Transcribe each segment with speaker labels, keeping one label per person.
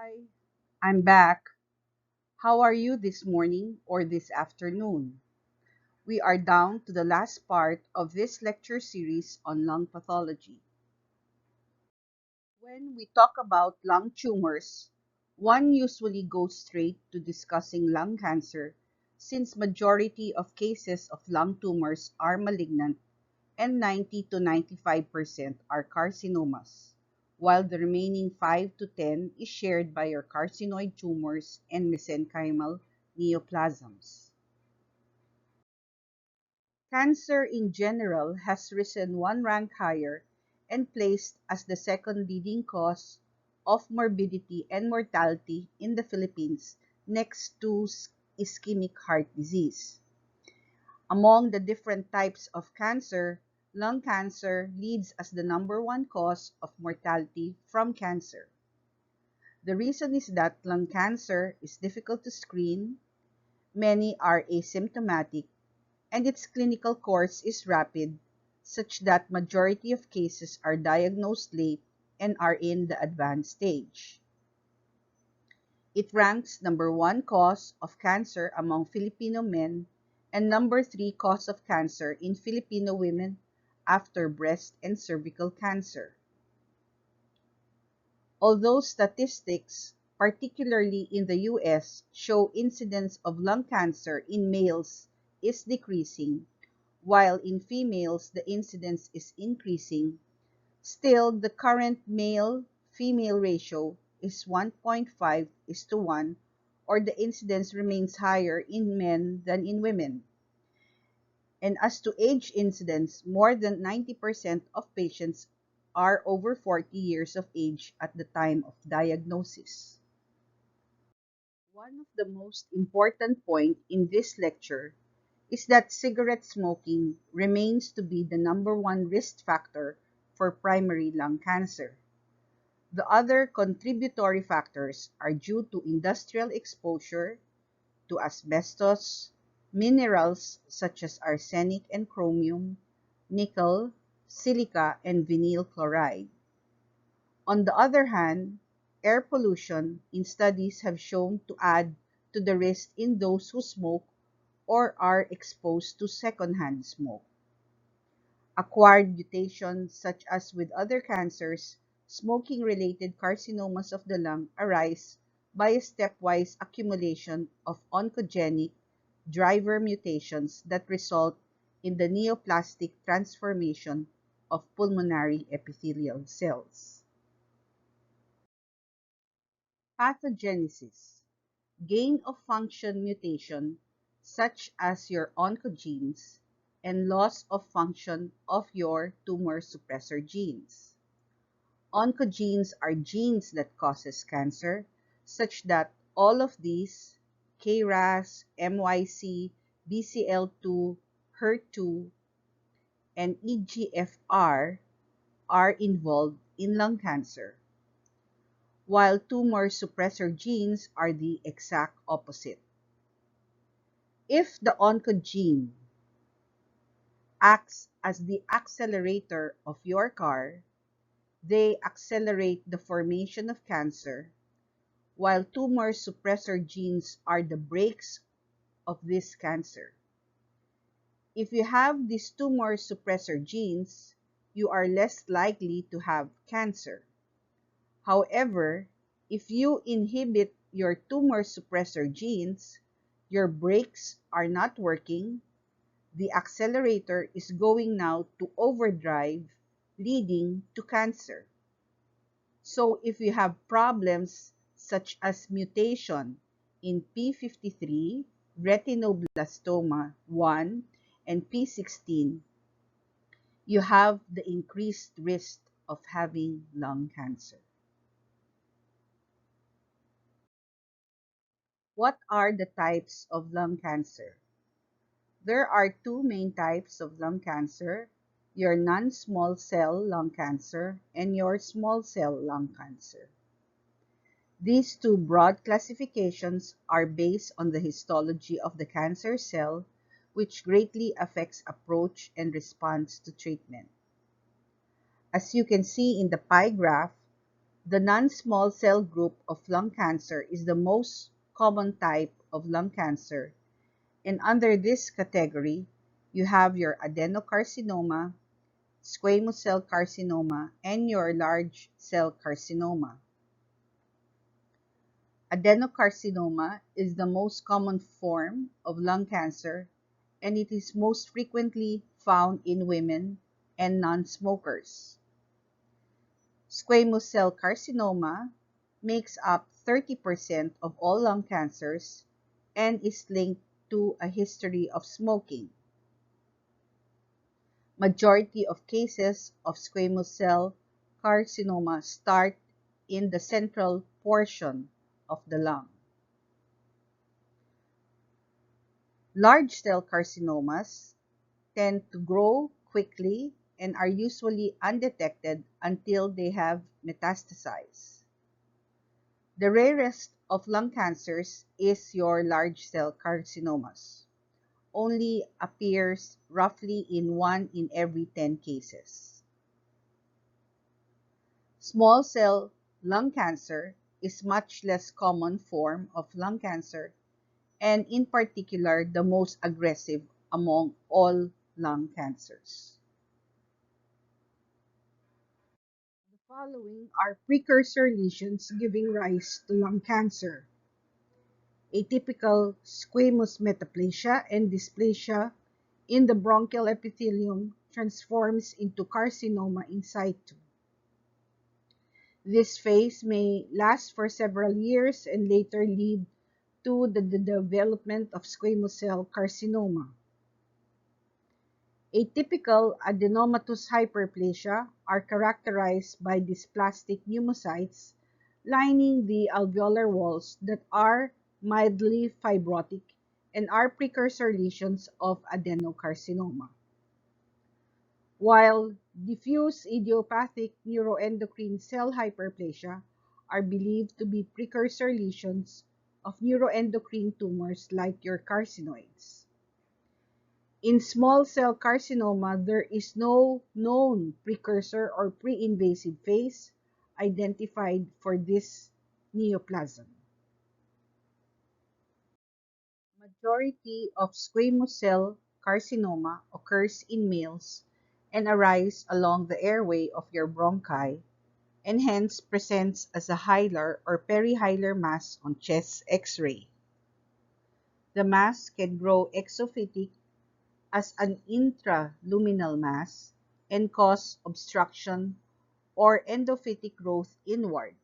Speaker 1: Hi, I'm back. How are you this morning or this afternoon? We are down to the last part of this lecture series on lung pathology. When we talk about lung tumors, one usually goes straight to discussing lung cancer since majority of cases of lung tumors are malignant and 90 to 95% are carcinomas, while the remaining 5 to 10 is shared by your carcinoid tumors and mesenchymal neoplasms. Cancer in general has risen one rank higher and placed as the second leading cause of morbidity and mortality in the Philippines next to ischemic heart disease. Among the different types of cancer, lung cancer leads as the number one cause of mortality from cancer. The reason is that lung cancer is difficult to screen, many are asymptomatic, and its clinical course is rapid, such that majority of cases are diagnosed late and are in the advanced stage. It ranks number one cause of cancer among Filipino men and number three cause of cancer in Filipino women after breast and cervical cancer. Although statistics, particularly in the US, show incidence of lung cancer in males is decreasing, while in females the incidence is increasing, still the current male-female ratio is 1.5:1, or the incidence remains higher in men than in women. And as to age incidence, more than 90% of patients are over 40 years of age at the time of diagnosis. One of the most important points in this lecture is that cigarette smoking remains to be the number one risk factor for primary lung cancer. The other contributory factors are due to industrial exposure to asbestos, minerals such as arsenic and chromium, nickel, silica, and vinyl chloride. On the other hand, air pollution in studies have shown to add to the risk in those who smoke or are exposed to secondhand smoke. Acquired mutations, such as with other cancers, smoking-related carcinomas of the lung arise by a stepwise accumulation of oncogenic driver mutations that result in the neoplastic transformation of pulmonary epithelial cells. Pathogenesis: gain-of-function mutation such as your oncogenes and loss of function of your tumor suppressor genes. Oncogenes are genes that causes cancer, such that all of these, KRAS, MYC, BCL2, HER2, and EGFR, are involved in lung cancer, while tumor suppressor genes are the exact opposite. If the oncogene acts as the accelerator of your car, they accelerate the formation of cancer, while tumor suppressor genes are the brakes of this cancer. If you have these tumor suppressor genes, you are less likely to have cancer. However, if you inhibit your tumor suppressor genes, your brakes are not working, the accelerator is going now to overdrive, leading to cancer. So if you have problems such as mutation in p53, retinoblastoma 1, and p16, you have the increased risk of having lung cancer. What are the types of lung cancer? There are two main types of lung cancer: your non-small cell lung cancer and your small cell lung cancer. These two broad classifications are based on the histology of the cancer cell, which greatly affects approach and response to treatment. As you can see in the pie graph, The non-small cell group of lung cancer is the most common type of lung cancer, and under this category, you have your adenocarcinoma, squamous cell carcinoma, and your large cell carcinoma. Adenocarcinoma is the most common form of lung cancer, and it is most frequently found in women and non-smokers. Squamous cell carcinoma makes up 30% of all lung cancers and is linked to a history of smoking. Majority of cases of squamous cell carcinoma start in the central portion of the lung. Large cell carcinomas tend to grow quickly and are usually undetected until they have metastasized. The rarest of lung cancers is your large cell carcinomas. Only appears roughly in 1 in every 10 cases. Small cell lung cancer is much less common form of lung cancer and in particular the most aggressive among all lung cancers. The following are precursor lesions giving rise to lung cancer: atypical squamous metaplasia and dysplasia in the bronchial epithelium transforms into carcinoma in situ. This phase may last for several years and later lead to the development of squamous cell carcinoma. Atypical adenomatous hyperplasia are characterized by dysplastic pneumocytes lining the alveolar walls that are mildly fibrotic and are precursor lesions of adenocarcinoma. While diffuse idiopathic neuroendocrine cell hyperplasia are believed to be precursor lesions of neuroendocrine tumors like your carcinoids. In small cell carcinoma, there is no known precursor or pre-invasive phase identified for this neoplasm. Majority of squamous cell carcinoma occurs in males and arise along the airway of your bronchi and hence presents as a hilar or perihilar mass on chest X-ray. The mass can grow exophytic as an intraluminal mass and cause obstruction or endophytic growth inward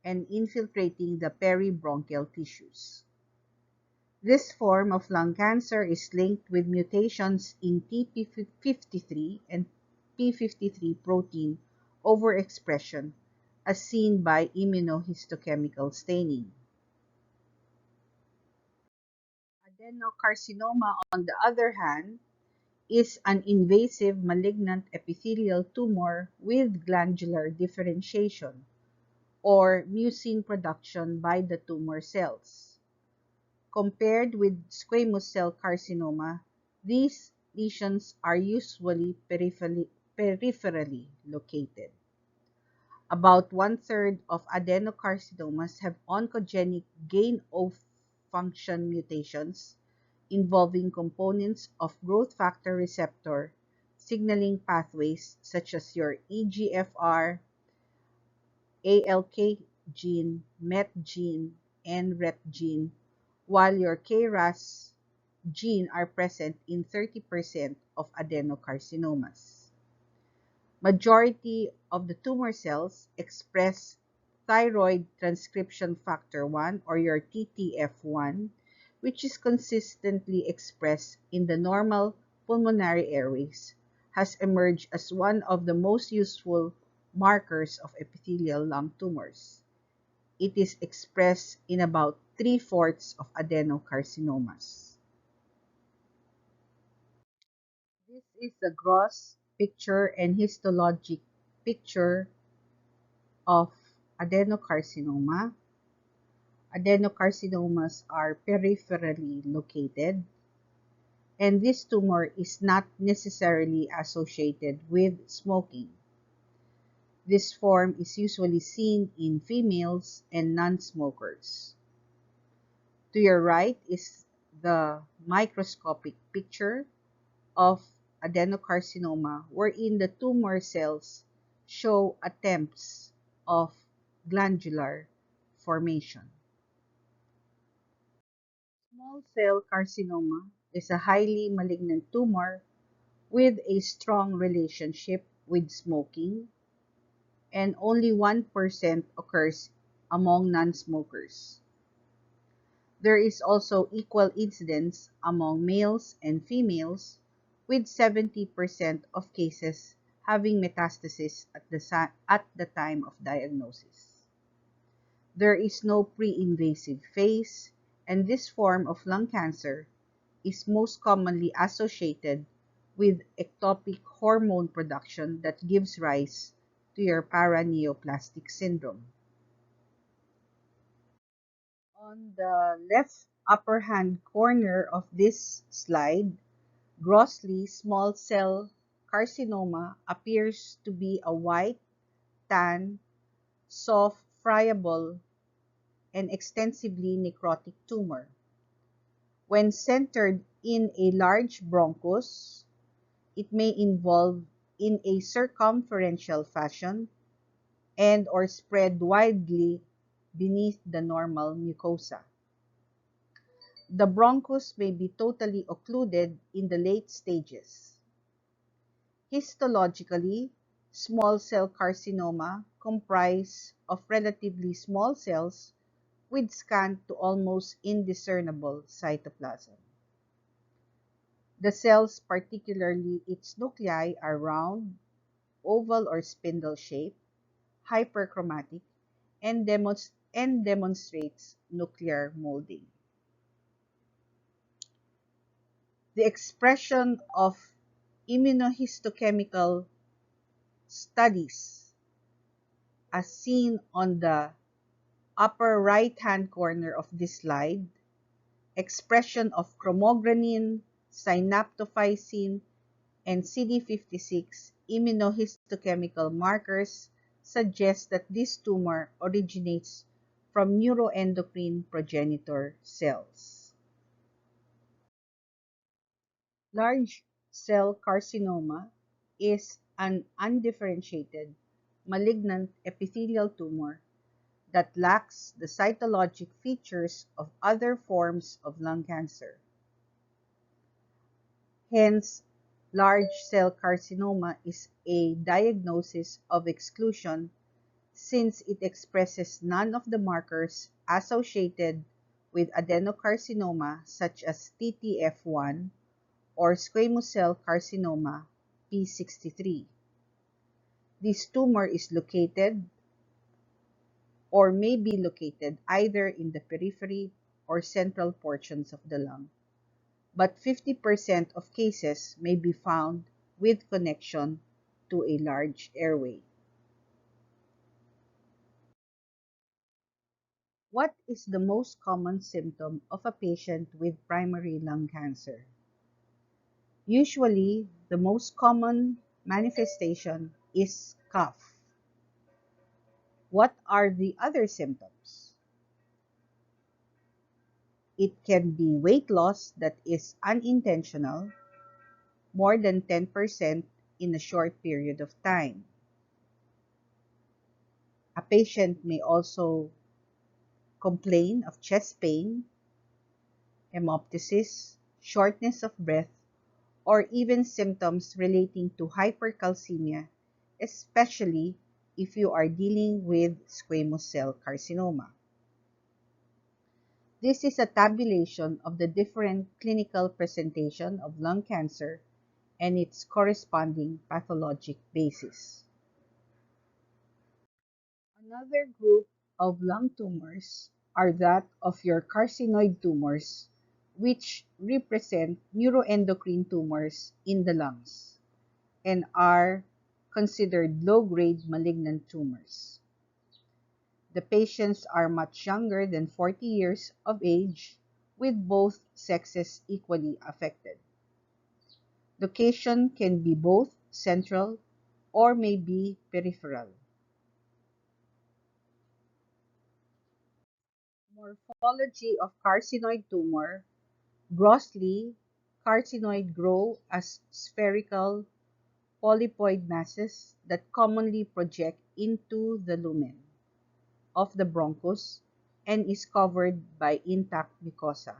Speaker 1: and infiltrating the peribronchial tissues. This form of lung cancer is linked with mutations in TP53 and P53 protein overexpression as seen by immunohistochemical staining. Adenocarcinoma, on the other hand, is an invasive malignant epithelial tumor with glandular differentiation or mucin production by the tumor cells. Compared with squamous cell carcinoma, these lesions are usually peripherally located. About one-third of adenocarcinomas have oncogenic gain-of-function mutations involving components of growth factor receptor signaling pathways such as your EGFR, ALK gene, MET gene, and RET gene, while your KRAS gene are present in 30% of adenocarcinomas. Majority of the tumor cells express thyroid transcription factor 1 or your TTF1, which is consistently expressed in the normal pulmonary airways, has emerged as one of the most useful markers of epithelial lung tumors. It is expressed in about 3/4 of adenocarcinomas. This is the gross picture and histologic picture of adenocarcinoma. Adenocarcinomas are peripherally located, and this tumor is not necessarily associated with smoking. This form is usually seen in females and non-smokers. To your right is the microscopic picture of adenocarcinoma wherein the tumor cells show attempts of glandular formation. Small cell carcinoma is a highly malignant tumor with a strong relationship with smoking, and only 1% occurs among non-smokers. There is also equal incidence among males and females, with 70% of cases having metastasis at the time of diagnosis. There is no pre-invasive phase, and this form of lung cancer is most commonly associated with ectopic hormone production that gives rise to your paraneoplastic syndrome. On the left upper hand corner of this slide, grossly small cell carcinoma appears to be a white, tan, soft, friable, and extensively necrotic tumor. When centered in a large bronchus, it may involve in a circumferential fashion and or spread widely beneath the normal mucosa. The bronchus may be totally occluded in the late stages. Histologically, small cell carcinoma comprise of relatively small cells with scant to almost indiscernible cytoplasm. The cells, particularly its nuclei, are round, oval or spindle shaped, hyperchromatic, and demonstrates nuclear molding. The expression of immunohistochemical studies, as seen on the upper right-hand corner of this slide, expression of chromogranin, synaptophysin, and CD56 immunohistochemical markers suggest that this tumor originates from neuroendocrine progenitor cells. Large cell carcinoma is an undifferentiated malignant epithelial tumor that lacks the cytologic features of other forms of lung cancer. Hence, large cell carcinoma is a diagnosis of exclusion since it expresses none of the markers associated with adenocarcinoma such as TTF1 or squamous cell carcinoma P63. This tumor is located or may be located either in the periphery or central portions of the lung, but 50% of cases may be found with connection to a large airway. What is the most common symptom of a patient with primary lung cancer? Usually, the most common manifestation is cough. What are the other symptoms? It can be weight loss that is unintentional, more than 10% in a short period of time. A patient may also complain of chest pain, hemoptysis, shortness of breath, or even symptoms relating to hypercalcemia, especially if you are dealing with squamous cell carcinoma. This is a tabulation of the different clinical presentation of lung cancer and its corresponding pathologic basis. Another group of lung tumors are that of your carcinoid tumors, which represent neuroendocrine tumors in the lungs and are considered low-grade malignant tumors. The patients are much younger than 40 years of age, with both sexes equally affected. Location can be both central or may be peripheral. Morphology of carcinoid tumor. Grossly, carcinoid grow as spherical polypoid masses that commonly project into the lumen of the bronchus and is covered by intact mucosa.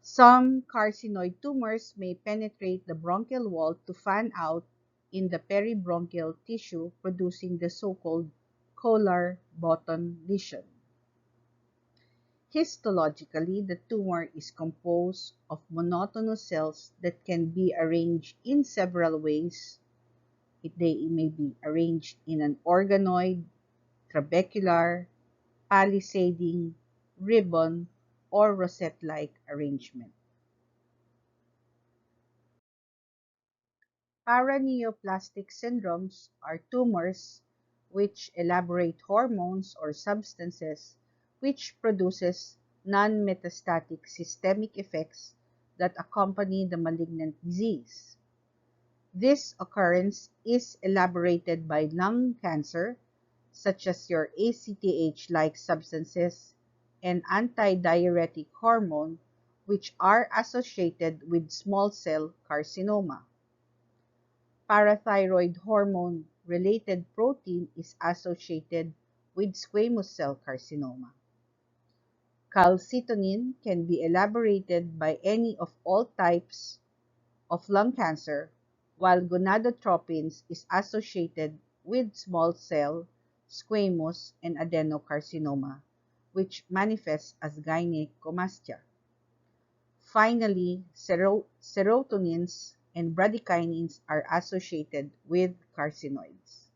Speaker 1: Some carcinoid tumors may penetrate the bronchial wall to fan out in the peribronchial tissue, producing the so-called Kolar button lesion. Histologically, the tumor is composed of monotonous cells that can be arranged in several ways. They may be arranged in an organoid, trabecular, palisading, ribbon, or rosette-like arrangement. Paraneoplastic syndromes are tumors which elaborate hormones or substances which produces non-metastatic systemic effects that accompany the malignant disease. This occurrence is elaborated by lung cancer, such as your ACTH-like substances and antidiuretic hormone, which are associated with small cell carcinoma. Parathyroid hormone-related protein is associated with squamous cell carcinoma. Calcitonin can be elaborated by any of all types of lung cancer, while gonadotropins is associated with small cell, squamous, and adenocarcinoma, which manifests as gynecomastia. Finally, serotonins and bradykinins are associated with carcinoids.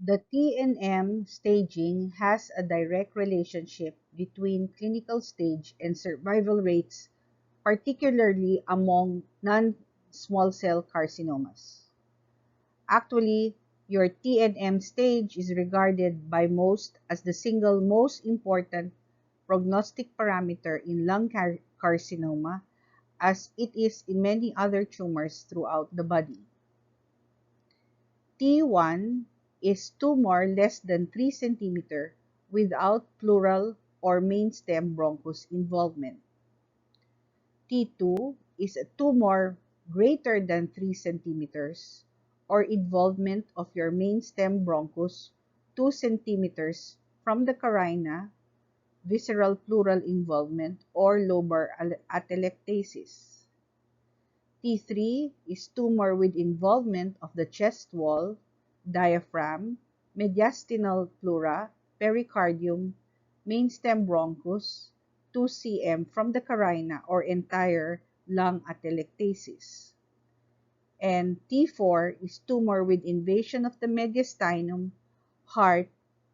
Speaker 1: The T&M staging has a direct relationship between clinical stage and survival rates, particularly among non-small cell carcinomas. Actually, your T&M stage is regarded by most as the single most important prognostic parameter in lung carcinoma, as it is in many other tumors throughout the body. T1 is tumor less than 3 cm without pleural or main stem bronchus involvement. T2 is a tumor greater than 3 cm or involvement of your main stem bronchus 2 cm from the carina, visceral pleural involvement, or lobar atelectasis. T3 is tumor with involvement of the chest wall, diaphragm, mediastinal pleura, pericardium, main stem bronchus, 2 cm from the carina or entire lung atelectasis. And T4 is tumor with invasion of the mediastinum, heart,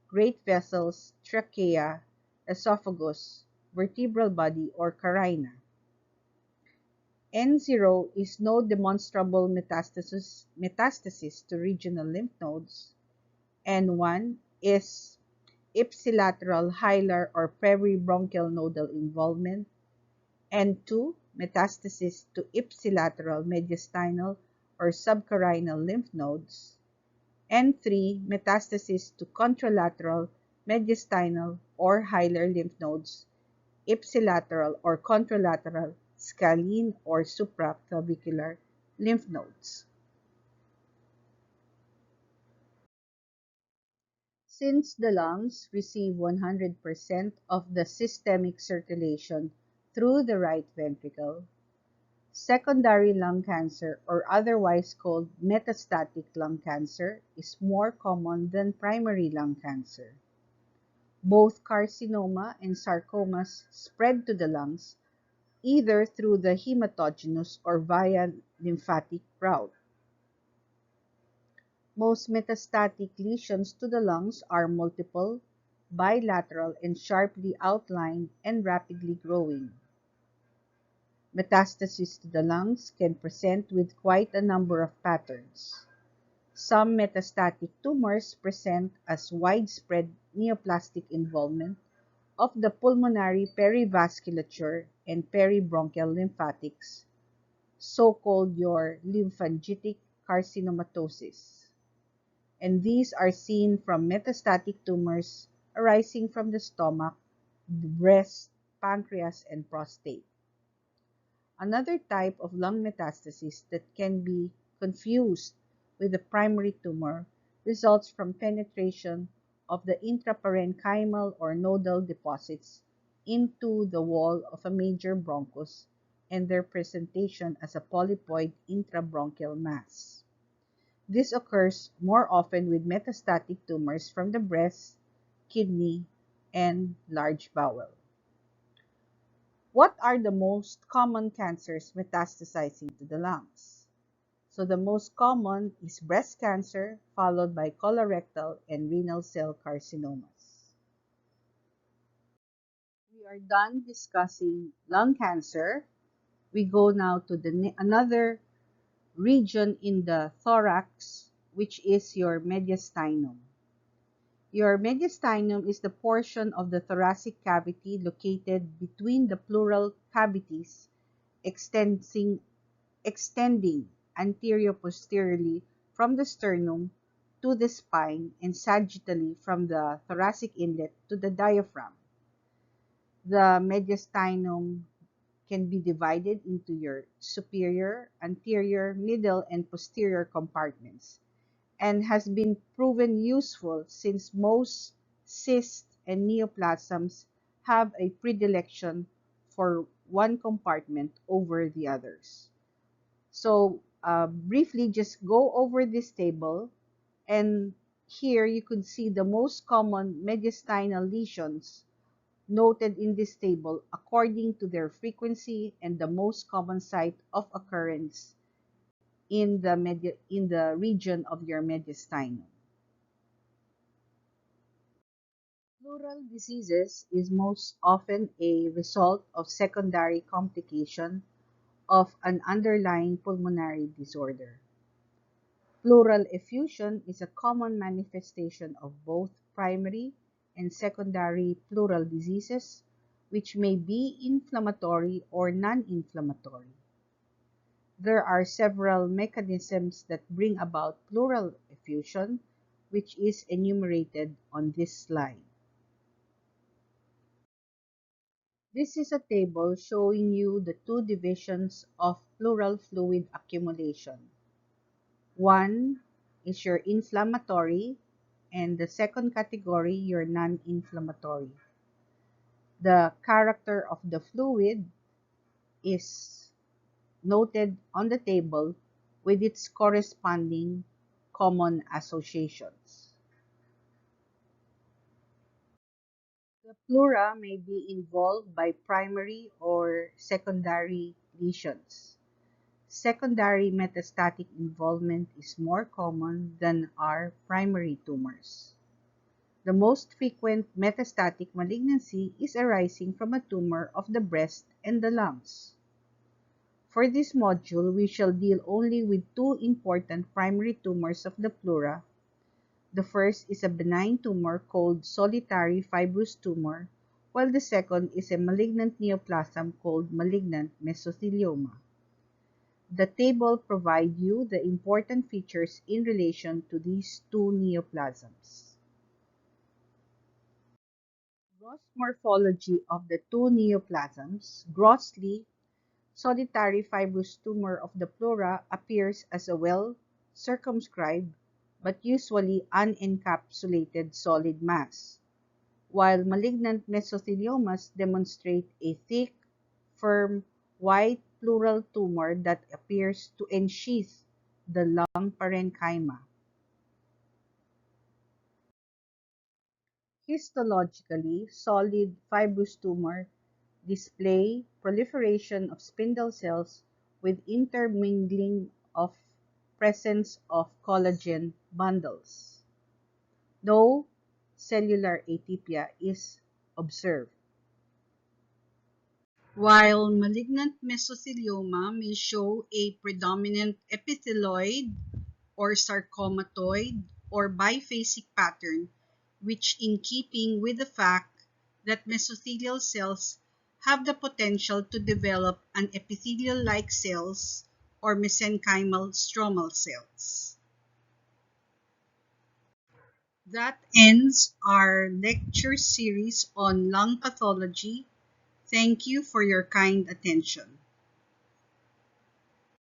Speaker 1: great vessels, trachea, esophagus, vertebral body, or carina. N0 is no demonstrable metastasis to regional lymph nodes. N1 is ipsilateral hilar or peribronchial nodal involvement. N2 metastasis to ipsilateral mediastinal or subcarinal lymph nodes. N3 metastasis to contralateral mediastinal or hilar lymph nodes, ipsilateral or contralateral scalene or supraclavicular lymph nodes. Since the lungs receive 100% of the systemic circulation through the right ventricle, secondary lung cancer, or otherwise called metastatic lung cancer, is more common than primary lung cancer. Both carcinoma and sarcomas spread to the lungs either through the hematogenous or via lymphatic route. Most metastatic lesions to the lungs are multiple, bilateral, and sharply outlined and rapidly growing. Metastases to the lungs can present with quite a number of patterns. Some metastatic tumors present as widespread neoplastic involvement of the pulmonary perivasculature and peribronchial lymphatics, so-called your lymphangitic carcinomatosis. and these are seen from metastatic tumors arising from the stomach, the breast, pancreas, and prostate. Another type of lung metastasis that can be confused with a primary tumor results from penetration of the intraparenchymal or nodal deposits into the wall of a major bronchus and their presentation as a polypoid intrabronchial mass. This occurs more often with metastatic tumors from the breast, kidney, and large bowel. What are the most common cancers metastasizing to the lungs? So the most common is breast cancer, followed by colorectal and renal cell carcinomas. We are done discussing lung cancer. We go now to another region in the thorax, which is your mediastinum. Your mediastinum is the portion of the thoracic cavity located between the pleural cavities, extending anterior-posteriorly from the sternum to the spine and sagittally from the thoracic inlet to the diaphragm. The mediastinum can be divided into your superior, anterior, middle, and posterior compartments, and has been proven useful since most cysts and neoplasms have a predilection for one compartment over the others. So briefly, just go over this table, and here you could see the most common mediastinal lesions noted in this table according to their frequency and the most common site of occurrence in the region of your mediastinum. Pleural diseases is most often a result of secondary complication of an underlying pulmonary disorder. Pleural effusion is a common manifestation of both primary and secondary pleural diseases, which may be inflammatory or non-inflammatory. There are several mechanisms that bring about pleural effusion, which is enumerated on this slide. This is a table showing you the two divisions of pleural fluid accumulation. One is your inflammatory, and the second category, your non-inflammatory. The character of the fluid is noted on the table with its corresponding common associations. The pleura may be involved by primary or secondary lesions. Secondary metastatic involvement is more common than are primary tumors. The most frequent metastatic malignancy is arising from a tumor of the breast and the lungs. For this module, we shall deal only with two important primary tumors of the pleura. The first is a benign tumor called solitary fibrous tumor, while the second is a malignant neoplasm called malignant mesothelioma. The table provides you the important features in relation to these two neoplasms. Gross morphology of the two neoplasms. Grossly, solitary fibrous tumor of the pleura appears as a well-circumscribed but usually unencapsulated solid mass, while malignant mesotheliomas demonstrate a thick, firm, white pleural tumor that appears to ensheath the lung parenchyma. Histologically, solid fibrous tumor display proliferation of spindle cells with intermingling of presence of collagen bundles. No cellular atypia is observed. While malignant mesothelioma may show a predominant epithelioid or sarcomatoid or biphasic pattern, which in keeping with the fact that mesothelial cells have the potential to develop an epithelial-like cells or mesenchymal stromal cells. That ends our lecture series on lung pathology. Thank you for your kind attention.